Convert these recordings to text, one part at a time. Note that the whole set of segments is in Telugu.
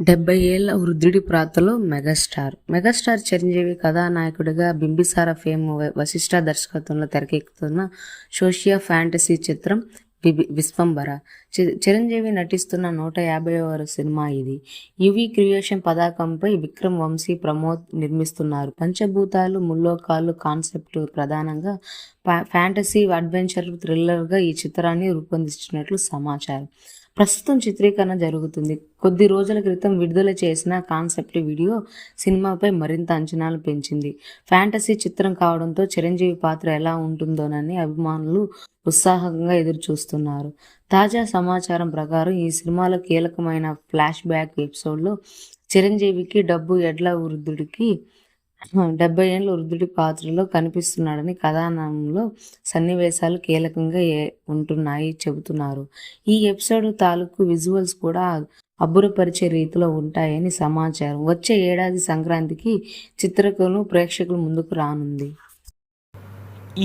70 ఏళ్ల వృద్ధుడి పాత్రలో మెగాస్టార్ చిరంజీవి కథానాయకుడిగా బింబిసార ఫేమ్ వశిష్ఠ దర్శకత్వంలో తెరకెక్కుతున్న సోషియో ఫ్యాంటసీ చిత్రం విశ్వంబర. చిరంజీవి నటిస్తున్న 150వ సినిమా ఇది. యువి క్రియేషన్ పతాకంపై విక్రమ్ వంశీ ప్రమోద్ నిర్మిస్తున్నారు. పంచభూతాలు ముల్లోకాలు కాన్సెప్ట్ ప్రధానంగా ఫ్యాంటసీ అడ్వెంచర్ థ్రిల్లర్గా ఈ చిత్రాన్ని రూపొందించినట్లు సమాచారం. ప్రస్తుతం చిత్రీకరణ జరుగుతుంది. కొద్ది రోజుల క్రితం విడుదల చేసిన కాన్సెప్ట్ వీడియో సినిమాపై మరింత అంచనాలు పెంచింది. ఫ్యాంటసీ చిత్రం కావడంతో చిరంజీవి పాత్ర ఎలా ఉంటుందోనని అభిమానులు ఉత్సాహంగా ఎదురుచూస్తున్నారు. తాజా సమాచారం ప్రకారం ఈ సినిమాలో కీలకమైన ఫ్లాష్ బ్యాక్ ఎపిసోడ్లో చిరంజీవికి 70 ఏళ్ల వృద్ధుడి పాత్రలో కనిపిస్తున్నాడని, కథానంలో సన్నివేశాలు కీలకంగా ఉంటున్నాయి చెబుతున్నారు. ఈ ఎపిసోడ్ తాలూకు విజువల్స్ కూడా అబ్బురపరిచే రీతిలో ఉంటాయని సమాచారం. వచ్చే ఏడాది సంక్రాంతికి చిత్రీకరణ ప్రేక్షకుల ముందుకు రానుంది.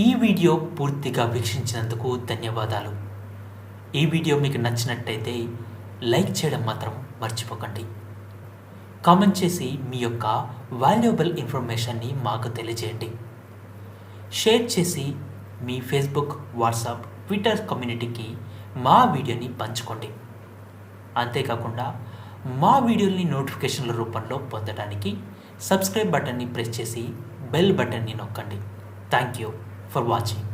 ఈ వీడియో పూర్తిగా వీక్షించినందుకు ధన్యవాదాలు. ఈ వీడియో మీకు నచ్చినట్టయితే లైక్ చేయడం మాత్రం మర్చిపోకండి. కామెంట్ చేసి మీ యొక్క వాల్యుబుల్ ఇన్ఫర్మేషన్ని మాకు తెలియజేయండి. షేర్ చేసి మీ ఫేస్బుక్, వాట్సాప్, ట్విట్టర్ కమ్యూనిటీకి మా వీడియోని పంచుకోండి. అంతేకాకుండా మా వీడియోని నోటిఫికేషన్ల రూపంలో పొందడానికి సబ్స్క్రైబ్ బటన్ని ప్రెస్ చేసి బెల్ బటన్ని నొక్కండి. Thank you for watching.